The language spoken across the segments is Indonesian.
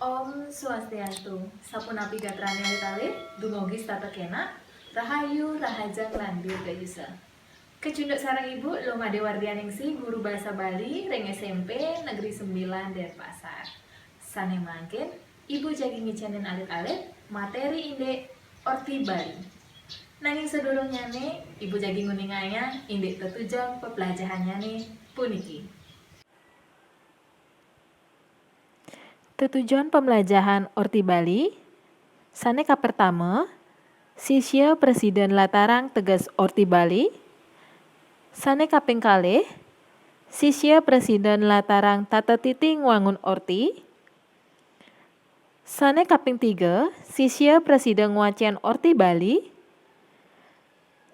Om Swastiastu, sapunapi gatrani alit-alit, dumugi tatekena, rahayu rahajang landir gayusa. Kecunduk sarang ibu, Lomade Wardianingsi, guru bahasa Bali, Reng SMP, Negeri 9, Denpasar. Sane mangkin, ibu jagi ngicanin alit-alit, materi inde orti Bali. Nanging sedurungnya nih, ibu jagi nguninganya, inde tetujang pepelajahannya nih, puniki. Tujuan pembelajaran Orti Bali, saneka pertama, sisya Presiden Latarang tegas Orti Bali, saneka pengkale, sisya Presiden Latarang tata titi ngwangun Orti, saneka kaping 3, sisya Presiden ngwacen Orti Bali,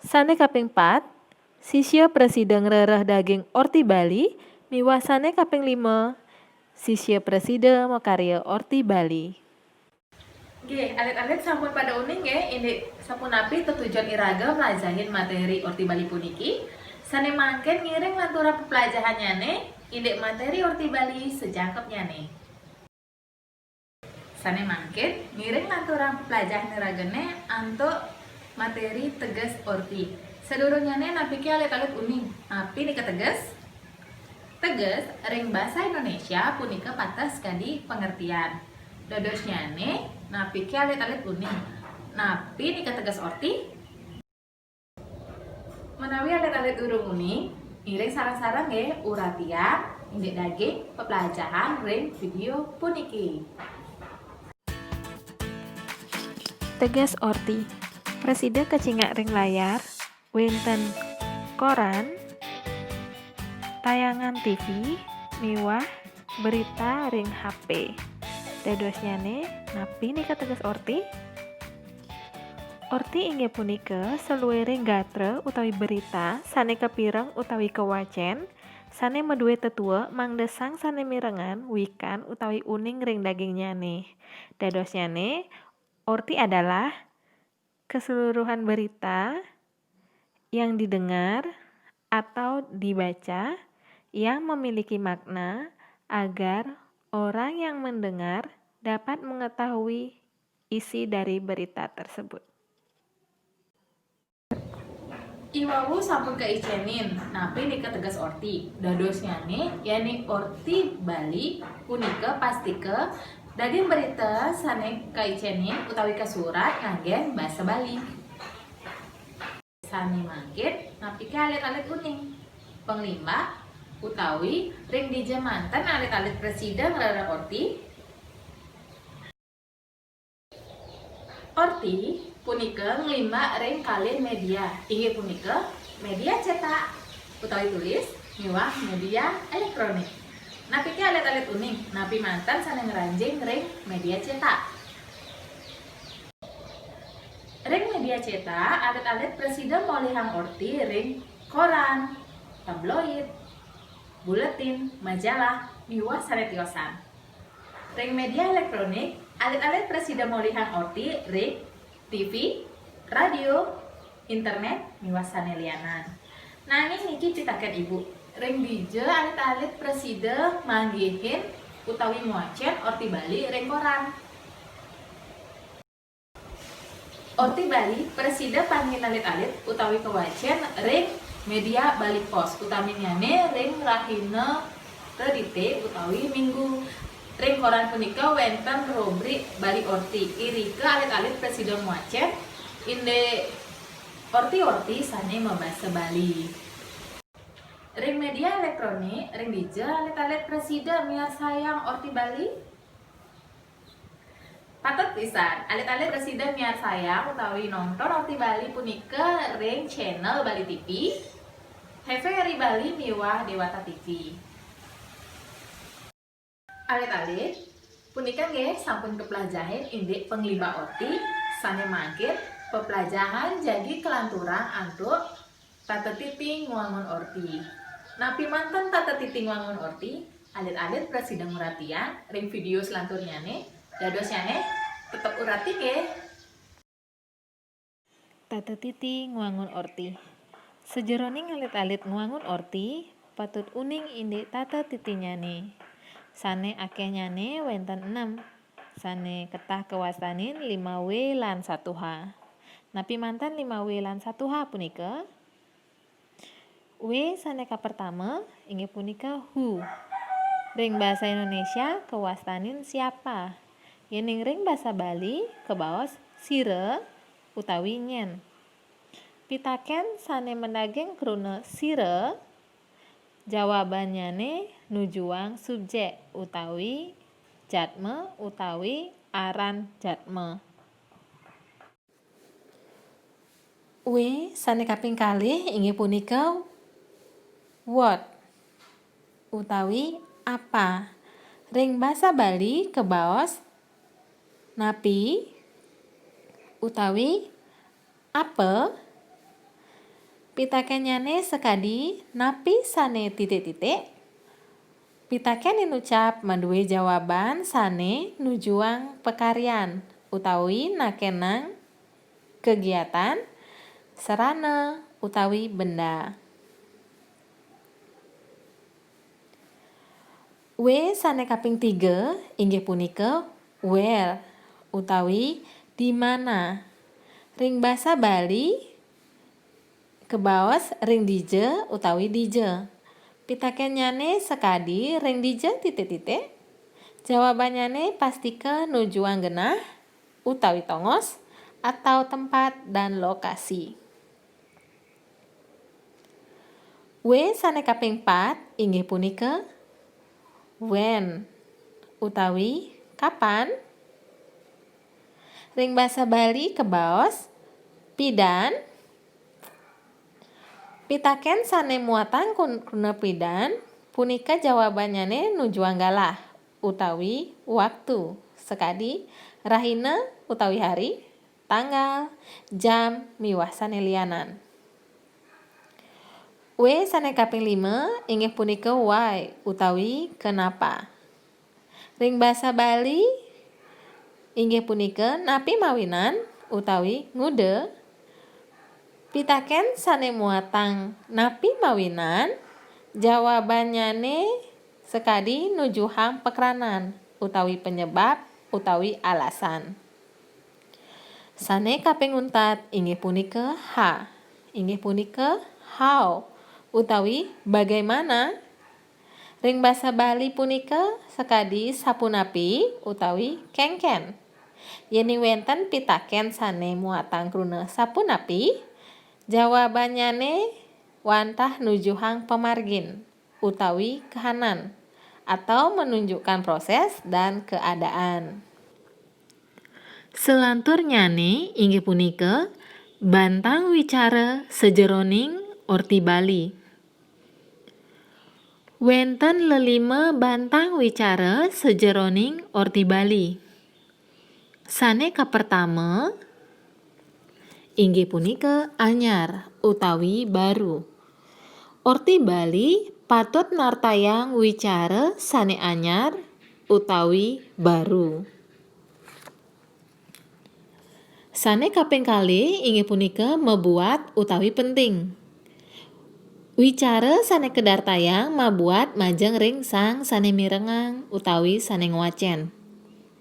saneka kaping 4, sisya Presiden rereh daging Orti Bali, miwah saneka kaping 5, sisya Presiden makarya Orti Bali. Oke, alit-alit sampun pada uning ya, ini sampun api tujuan iraga melajahin materi Orti Bali puniki. Sane mangken ngiring lantura pepelajahannya nih, indek materi Orti Bali sejangkepnya nih. Sane mangken ngiring lantura pepelajahan iragane antuk materi tegas Orti. Sedurungnya nih napiki alit-alit uning, api nih ketegas. Tegas, ring bahasa Indonesia punika patas kadi pengertian. Dodosnya nih, napiki alit-alit uning. Napi nih ketegas orti. Menawi alit-alit urung uning, iring sarang-sarang ya uratia, indek daging, pepelajaran, ring video puniki. Tegas Orti, Presiden kecingak ring layar, wenten koran, tayangan TV, miwah, berita ring HP. Dadosnya nih, napi nih ketegas Orti? Orti inggih punika seluwering gatre utawi berita sane kepireng utawi kewacen, sane meduwe tetua mangdesang sane mirengan wikan utawi uning ring dagingnya nih. Dadosnya nih, Orti adalah keseluruhan berita yang didengar atau dibaca yang memiliki makna agar orang yang mendengar dapat mengetahui isi dari berita tersebut. Iwawu sampun keicenin, napi nih ketegas orti. Dadosnya nih, yani orti Bali punika pastike daging berita sane keicenin utawi kasurat nganggen bahasa Bali. Sane mangkin napi ke alit-alit kuning. Penglima utawi ring dijamanten alit-alit presiden rara orti. Orti punika nglima ring kalih media. Inggih punika media cetak utawi tulis miwah media elektronik. Napi ke alit-alit uning, napi mantan sane ngranjing ring media cetak. Ring media cetak alit-alit presiden molihang orti ring koran, tabloid, buletin, majalah, miwah saretiosan. Ring media elektronik alit-alit presiden molihang orti ring TV, radio, internet, miwah sanelianan. Nanging niki citakan ibu, ring dija alit-alit presiden manggihin utawi muacen orti Bali ring koran. Orti Bali presiden panggil alit-alit utawi kewacen ring media Bali Pos utaminyane ring rahina redite utawi minggu. Ring koran punika wenten rubrik Bali Orti irika alit-alit presiden muacen inde orti-orti sane membahasa Bali. Ring media elektronik ring dija alit-alit presiden miar sayang orti Bali. Patut pisan, alit-alit presiden miar sayang utawi nonton orti Bali punika ring channel Bali TV, TVRI Bali miwah Dewata TV. Alit-alit punika nggih sampun kepelajahan indek penglima orti sane mangkin pepelajahan jadi kelanturang antuk tata titi ngwangun orti. Napi mantan tata titi ngwangun orti, alit-alit presiden uratian ring video selanturnya nih. Dadosyane tetep urati ke. Tata titi ngwangun orti. Sejeroning alit-alit ngwangun orti, patut uning inde tata titinya nih. Sane akehnya nih wenten 6. sane ketah kewastanin 5W lan 1H. Napi mantan 5W lan 1H punika? W sane pertama inggih punika who. Ring bahasa Indonesia kewastanin siapa. Yening ring bahasa Bali kebaos sire utawi nyen. Pitaken sane mendaging kruna sire, jawabannyane nujuang subjek utawi jatme utawi aran jatme. W sane kaping kalih inggih punika what utawi apa. Ring basa Bali kebaos napi utawi apa. Pitakenyane sekadi napi sane titik-titik. Pitaken ucap maduwe jawaban sane nujuang pekaryan utawi nakenang kegiatan sarana utawi benda. W sane kaping 3 inggih punika where utawi di mana. Ring basa Bali kebaos ring dije utawi dije. Pitakenyane sekadi ring dije titik-titik. Jawabannyane pastike nujuang genah utawi tongos atau tempat dan lokasi. W sane kaping 4 inggih punika when utawi kapan. Ring basa Bali kebaos pidan. Pitaken sane muatan kuna pidan punika jawabannyane nujuang galah utawi waktu sekadi rahina utawi hari, tanggal, jam miwah sane lianan. W sane kaping 5 inggih punika why utawi kenapa. Ring basa Bali inggih punika napi mawinan utawi ngude. Pitaken sane muatang napi mawinan, jawabannyane sekadi nujuhang pekranan utawi penyebab utawi alasan. Sane kaping 4 inggih punika H. Inggih punika how utawi bagaimana. Ring basa Bali punika sekadi sapunapi utawi kengken. Yening wenten pitaken sane muatang kruna sapunapi, jawabannyane wantah nujuhang pemargin utawi kahanan atau menunjukkan proses dan keadaan. Selanturnyane inggih punika bantang wicara sejeroning orti Bali. Wenten lelima bantang wicara sejeroning orti Bali. Sane kapertama inggih punika anyar utawi baru. Orti Bali patut nartayang wicara sane anyar utawi baru. Sane kaping kalih inggih punika mebuat utawi penting. Wicara sane kedartayang mabuat majeng ring sang sane mirengang utawi sane ngwacen.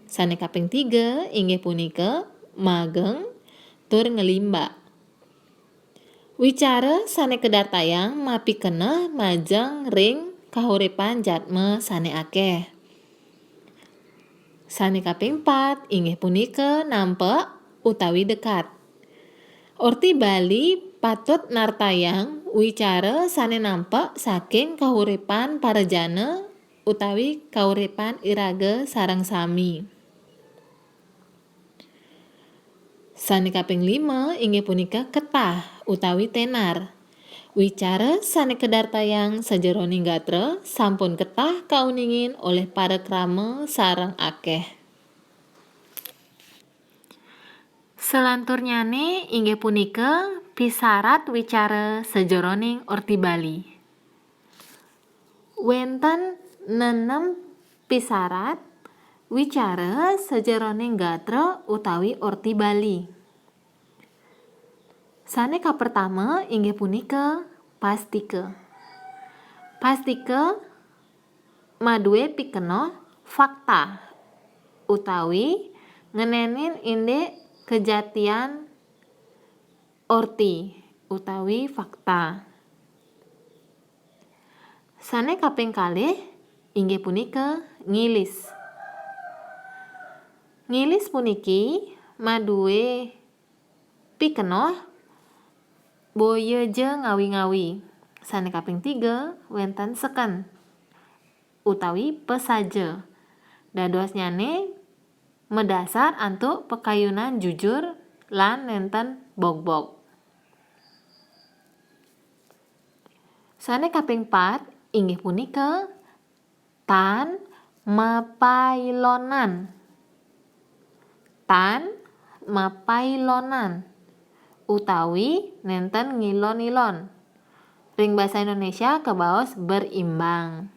Sane kaping 3 inggih punika mageng tur ngelimba. Wicara sane kedartayang mapikena majeng ring kahuripan jatme sane akeh. Sane kaping 4 inggih punika nampak utawi dekat. Orti Bali patut nartayang wicara sane nampak saking kahuripan parejana utawi kahuripan iraga sareng sami. Sane kaping 5 inggih punika ketah utawi tenar. Wicara sane kedartayang sajeroning gatra sampun ketah kauningin oleh parekrama sareng akeh. Selanturnyane inggih punika pisarat wicara sajeroning orti Bali. Wenten 6 pisarat wicara sajeroning gatra utawi orti Bali. Sane kapertama inggih punika pastike. Pastike maduwe pikena fakta utawi ngenenin inde kejatian orti utawi fakta. Sane kaping kalih inggih punika ngilis. Ngilis puniki maduwe pikenoh boye je ngawi-ngawi. Sane kaping 3 wenten seken utawi pesaje. Dadosnyane medasar antuk pekayunan jujur lan nenten bog-bog. Sane kaping 4 inggih punika tan mapailonan. Tan mapailonan utawi nenten ngilon-ilon. Ring basa Indonesia kebaos berimbang.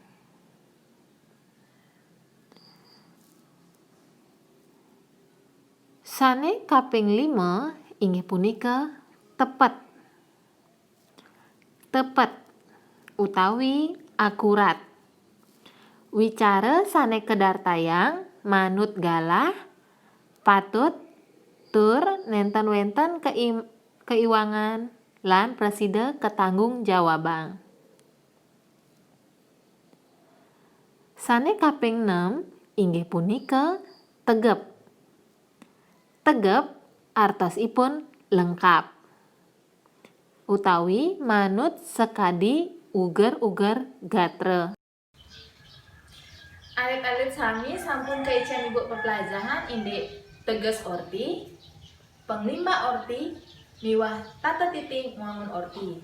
Sane kaping 5 inggih punika tepet. Tepet utawi akurat. Wicara sane kedartayang manut galah patut tur nenten wenten keiwangan lan preside ketanggung jawabang. Sane kaping 6 inggih punika tegep. Tegep artosipun lengkap utawi manut sekadi uger-uger gatre. Alit-alit sami sampun kaican ibu pepelajaran inde teges orti, penglima orti, miwah tata titik wangun orti.